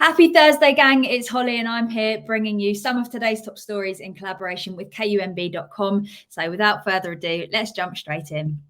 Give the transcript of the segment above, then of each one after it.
Happy Thursday, gang. It's Holly and I'm here bringing you some of today's top stories in collaboration with KUMB.com. So without further ado, let's jump straight in.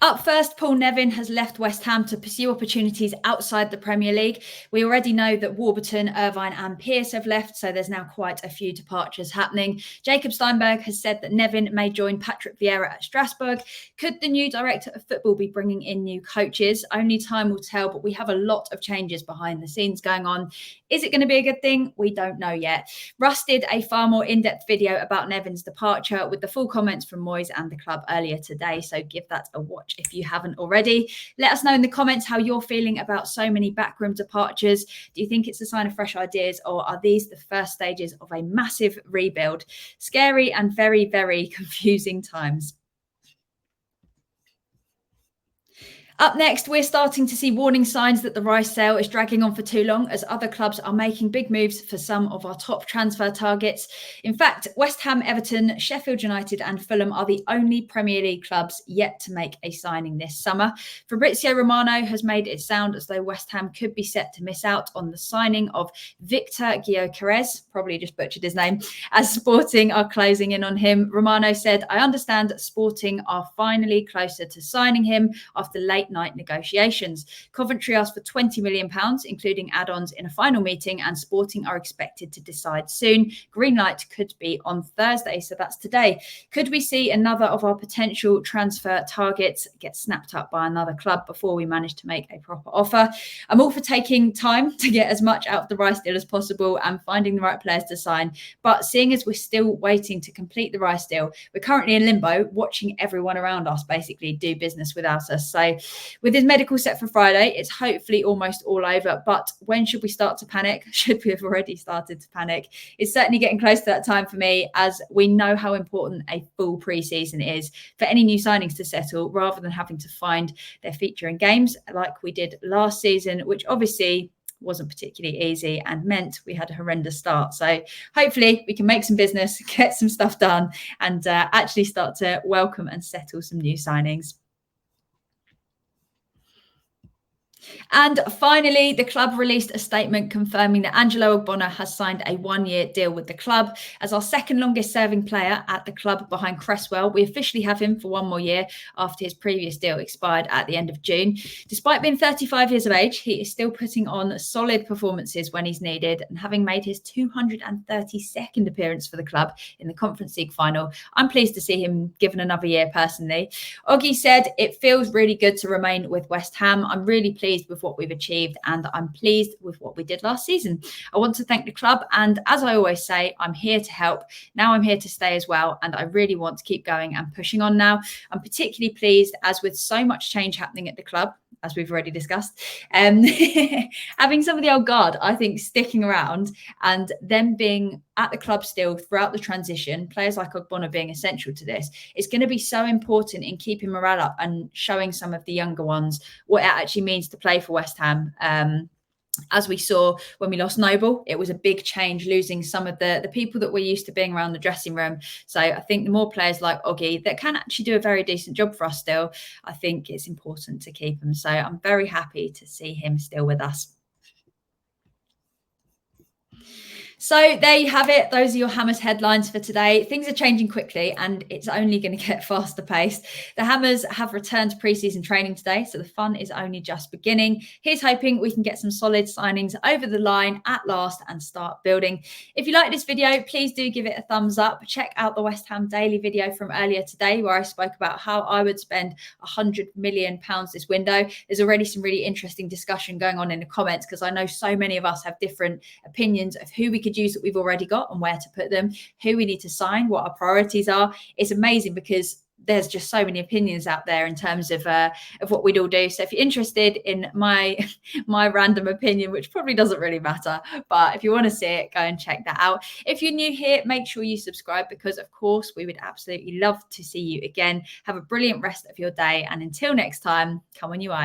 Up first, Paul Nevin has left West Ham to pursue opportunities outside the Premier League. We already know that Warburton, Irvine and Pearce have left, so there's now quite a few departures happening. Jacob Steinberg has said that Nevin may join Patrick Vieira at Strasbourg. Could the new director of football be bringing in new coaches? Only time will tell, but we have a lot of changes behind the scenes going on. Is it going to be a good thing? We don't know yet. Russ did a far more in-depth video about Nevin's departure with the full comments from Moyes and the club earlier today, so give that a watch if you haven't already. Let us know in the comments how you're feeling about so many backroom departures. Do you think it's a sign of fresh ideas, or are these the first stages of a massive rebuild? Scary and very, very confusing times. Up next, we're starting to see warning signs that the Rice sale is dragging on for too long, as other clubs are making big moves for some of our top transfer targets. In fact, West Ham, Everton, Sheffield United and Fulham are the only Premier League clubs yet to make a signing this summer. Fabrizio Romano has made it sound as though West Ham could be set to miss out on the signing of Victor Gyökeres, probably just butchered his name, as Sporting are closing in on him. Romano said, "I understand that Sporting are finally closer to signing him after late night negotiations. Coventry asked for £20 million, including add-ons, in a final meeting, and Sporting are expected to decide soon. Green light could be on Thursday," so that's today. Could we see another of our potential transfer targets get snapped up by another club before we manage to make a proper offer? I'm all for taking time to get as much out of the Rice deal as possible and finding the right players to sign, but seeing as we're still waiting to complete the Rice deal, we're currently in limbo, watching everyone around us basically do business without us. So with his medical set for Friday, it's hopefully almost all over. But when should we start to panic? Should we have already started to panic? It's certainly getting close to that time for me, as we know how important a full pre-season is for any new signings to settle, rather than having to find their feature in games like we did last season, which obviously wasn't particularly easy and meant we had a horrendous start. So hopefully we can make some business, get some stuff done, and actually start to welcome and settle some new signings. And finally, the club released a statement confirming that Angelo Ogbonna has signed a one-year deal with the club. As our second longest serving player at the club behind Cresswell, we officially have him for one more year after his previous deal expired at the end of June. Despite being 35 years of age, he is still putting on solid performances when he's needed, and having made his 232nd appearance for the club in the Conference League final, I'm pleased to see him given another year personally. Oggy said, "It feels really good to remain with West Ham. I'm really pleased with what we've achieved, and I'm pleased with what we did last season. I want to thank the club, and as I always say, I'm here to help. Now I'm here to stay as well, and I really want to keep going and pushing on now. I'm particularly pleased, as with so much change happening at the club, as we've already discussed, having some of the old guard, I think, sticking around and them being at the club still throughout the transition, players like Ogbonna being essential to this, is going to be so important in keeping morale up and showing some of the younger ones what it actually means to play for West Ham. As we saw when we lost Noble, it was a big change, losing some of the people that we're used to being around the dressing room. So I think the more players like Oggy that can actually do a very decent job for us still, I think it's important to keep them. So I'm very happy to see him still with us. So there you have it. Those are your Hammers headlines for today. Things are changing quickly, and it's only going to get faster paced. The Hammers have returned to pre-season training today, so the fun is only just beginning. Here's hoping we can get some solid signings over the line at last and start building. If you like this video, please do give it a thumbs up. Check out the West Ham Daily video from earlier today, where I spoke about how I would spend £100 million this window. There's already some really interesting discussion going on in the comments, because I know so many of us have different opinions of who we could use that we've already got and where to put them, who we need to sign, what our priorities are. It's amazing because there's just so many opinions out there in terms of what we'd all do. So if you're interested in my random opinion, which probably doesn't really matter, but if you want to see it, go and check that out. If you're new here, make sure you subscribe, because of course we would absolutely love to see you again. Have a brilliant rest of your day, and until next time, come on you eyes.